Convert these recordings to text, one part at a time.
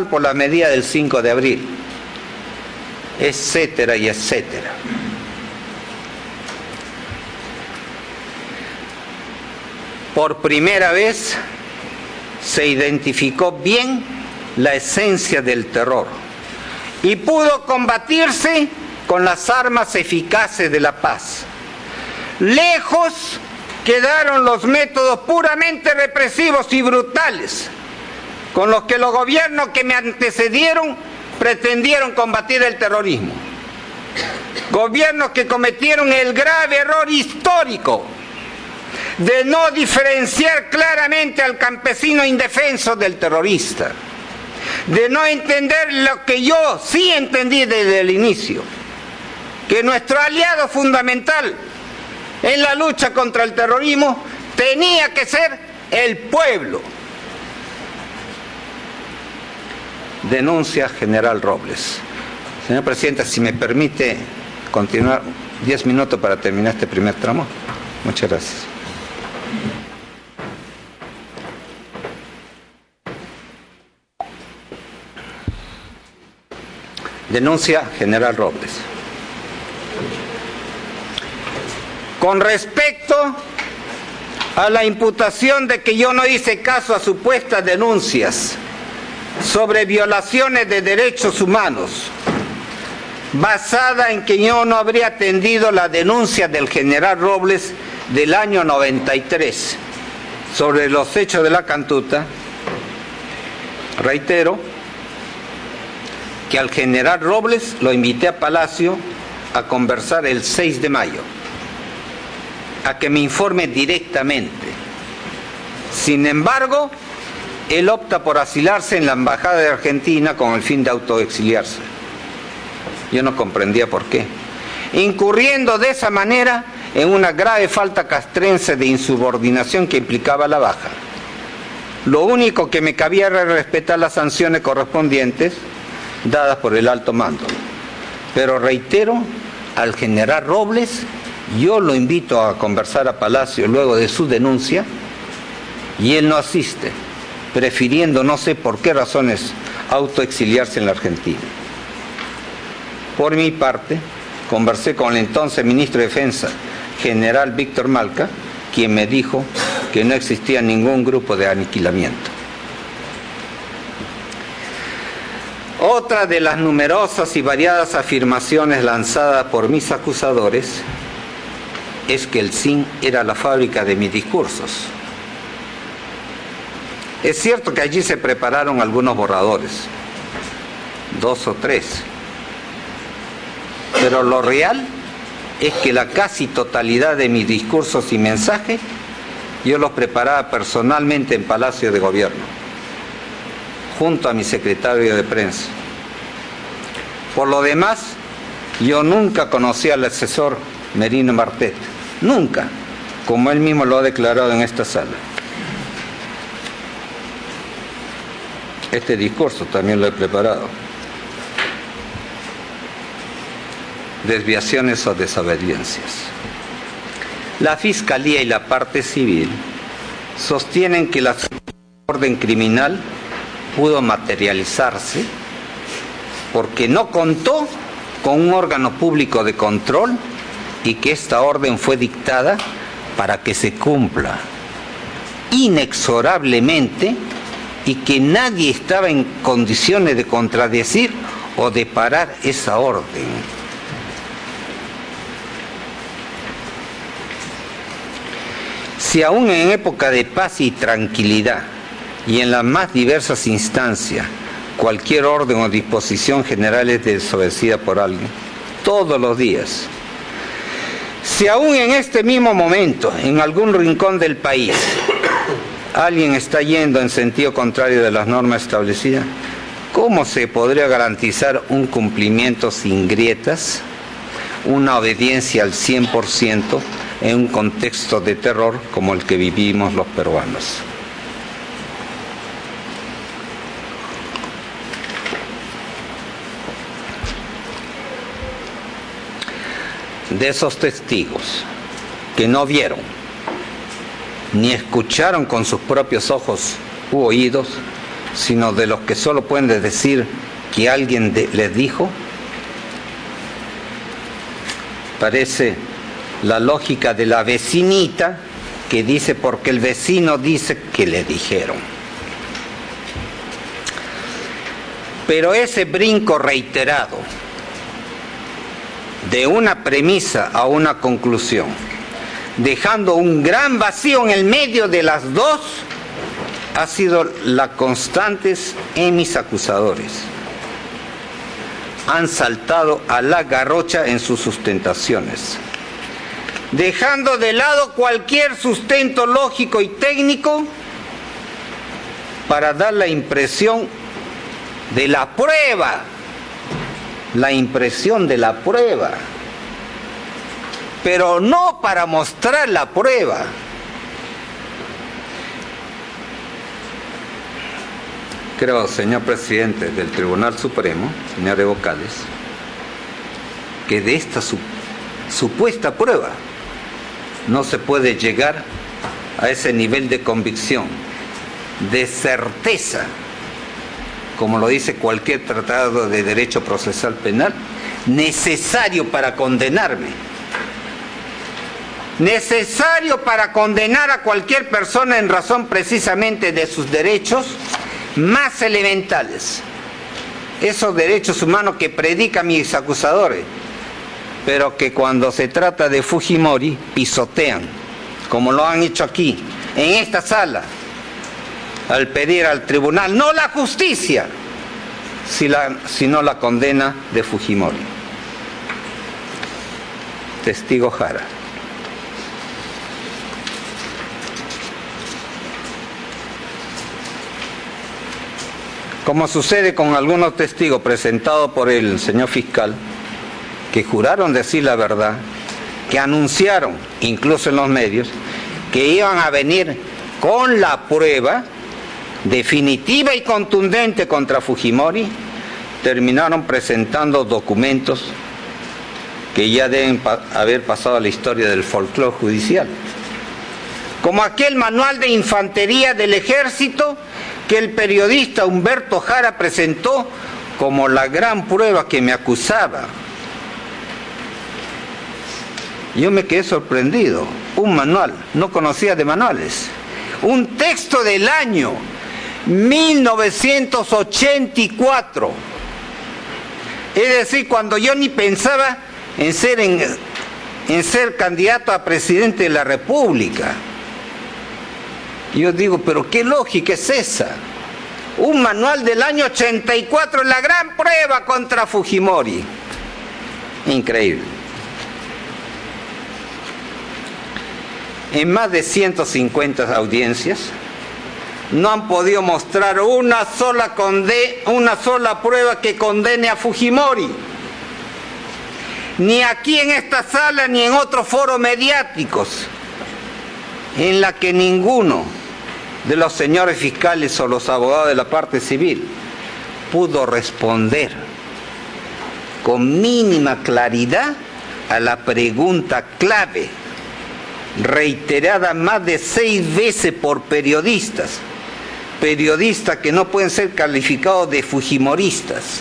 por la medida del 5 de abril, etcétera y etcétera. Por primera vez se identificó bien la esencia del terror y pudo combatirse con las armas eficaces de la paz. Lejos quedaron los métodos puramente represivos y brutales con los que los gobiernos que me antecedieron pretendieron combatir el terrorismo. Gobiernos que cometieron el grave error histórico de no diferenciar claramente al campesino indefenso del terrorista, de no entender lo que yo sí entendí desde el inicio, que nuestro aliado fundamental en la lucha contra el terrorismo tenía que ser el pueblo. Denuncia General Robles. Señor Presidente, si me permite continuar 10 minutos para terminar este primer tramo. Muchas gracias. Denuncia General Robles. Con respecto a la imputación de que yo no hice caso a supuestas denuncias sobre violaciones de derechos humanos, basada en que yo no habría atendido la denuncia del general Robles del año 93 sobre los hechos de la Cantuta, reitero que al general Robles lo invité a Palacio a conversar el 6 de mayo, a que me informe directamente. Sin embargo, él opta por asilarse en la Embajada de Argentina con el fin de autoexiliarse. Yo no comprendía por qué, incurriendo de esa manera en una grave falta castrense de insubordinación que implicaba la baja. Lo único que me cabía era respetar las sanciones correspondientes dadas por el alto mando. Pero reitero, al general Robles yo lo invito a conversar a Palacio luego de su denuncia y él no asiste, prefiriendo no sé por qué razones autoexiliarse en la Argentina. Por mi parte, conversé con el entonces ministro de Defensa, general Víctor Malca, quien me dijo que no existía ningún grupo de aniquilamiento. Otra de las numerosas y variadas afirmaciones lanzadas por mis acusadores es que el CIN era la fábrica de mis discursos. Es cierto que allí se prepararon algunos borradores, 2 o 3, pero lo real es que la casi totalidad de mis discursos y mensajes yo los preparaba personalmente en Palacio de Gobierno, junto a mi secretario de prensa. Por lo demás, yo nunca conocí al asesor Merino Martet, nunca, como él mismo lo ha declarado en esta sala. Este discurso también lo he preparado. Desviaciones o desobediencias. La Fiscalía y la parte civil sostienen que la orden criminal pudo materializarse porque no contó con un órgano público de control y que esta orden fue dictada para que se cumpla inexorablemente y que nadie estaba en condiciones de contradecir o de parar esa orden. Si aún en época de paz y tranquilidad y en las más diversas instancias cualquier orden o disposición general es desobedecida por alguien, todos los días, si aún en este mismo momento, en algún rincón del país, alguien está yendo en sentido contrario de las normas establecidas, ¿cómo se podría garantizar un cumplimiento sin grietas, una obediencia al 100% en un contexto de terror como el que vivimos los peruanos? De esos testigos que no vieron ni escucharon con sus propios ojos u oídos sino de los que solo pueden decir que alguien les dijo. Parece la lógica de la vecinita que dice porque el vecino dice que le dijeron. Pero ese brinco reiterado de una premisa a una conclusión, dejando un gran vacío en el medio de las dos, ha sido la constante en mis acusadores. Han saltado a la garrocha en sus sustentaciones, dejando de lado cualquier sustento lógico y técnico para dar la impresión de la prueba, pero no para mostrar la prueba. Creo, señor presidente del Tribunal Supremo, señor Evo Cales, que de esta supuesta prueba no se puede llegar a ese nivel de convicción, de certeza, como lo dice cualquier tratado de derecho procesal penal, necesario para condenarme, necesario para condenar a cualquier persona en razón precisamente de sus derechos más elementales, esos derechos humanos que predican mis acusadores, pero que cuando se trata de Fujimori pisotean, como lo han hecho aquí, en esta sala, al pedir al tribunal, no la justicia, sino la condena de Fujimori. Testigo Jara. Como sucede con algunos testigos presentados por el señor fiscal, que juraron decir la verdad, que anunciaron, incluso en los medios, que iban a venir con la prueba definitiva y contundente contra Fujimori, terminaron presentando documentos que ya deben haber pasado a la historia del folclore judicial, como aquel manual de infantería del ejército que el periodista Humberto Jara presentó como la gran prueba que me acusaba. Yo me quedé sorprendido. Un manual, no conocía de manuales. Un texto del año 1984. Es decir, cuando yo ni pensaba en ser candidato a presidente de la República. Yo digo, pero ¿qué lógica es esa? Un manual del año 84, la gran prueba contra Fujimori. Increíble. En más de 150 audiencias, no han podido mostrar una sola prueba que condene a Fujimori. Ni aquí en esta sala, ni en otros foros mediáticos, en la que ninguno de los señores fiscales o los abogados de la parte civil pudo responder con mínima claridad a la pregunta clave, reiterada más de 6 veces por periodistas que no pueden ser calificados de fujimoristas.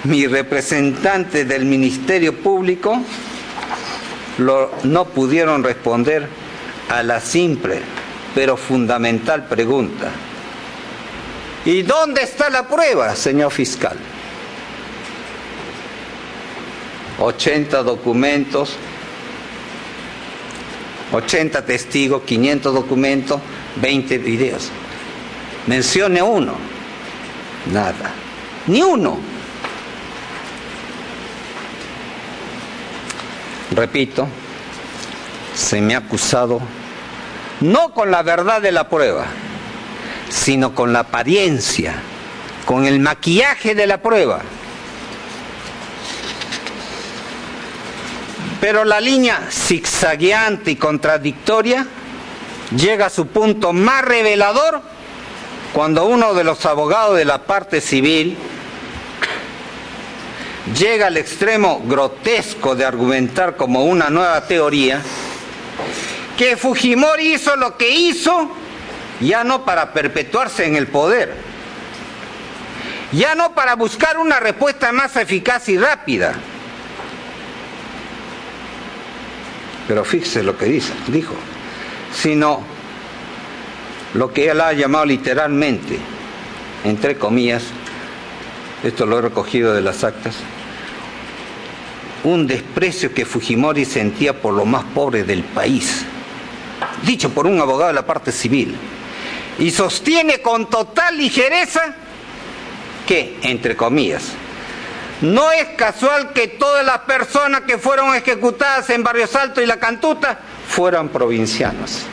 Mi representante del Ministerio Público no pudieron responder a la simple pero fundamental pregunta: ¿y dónde está la prueba, señor fiscal? 80 documentos, 80 testigos, 500 documentos, 20 videos. Mencione uno. Nada. Ni uno. Repito, se me ha acusado no con la verdad de la prueba, sino con la apariencia, con el maquillaje de la prueba. Pero la línea zigzagueante y contradictoria llega a su punto más revelador cuando uno de los abogados de la parte civil llega al extremo grotesco de argumentar como una nueva teoría que Fujimori hizo lo que hizo ya no para perpetuarse en el poder, ya no para buscar una respuesta más eficaz y rápida. Pero fíjese lo que dijo, sino lo que él ha llamado literalmente, entre comillas, esto lo he recogido de las actas, un desprecio que Fujimori sentía por los más pobres del país, dicho por un abogado de la parte civil, y sostiene con total ligereza que, entre comillas, no es casual que todas las personas que fueron ejecutadas en Barrios Altos y La Cantuta fueran provincianos.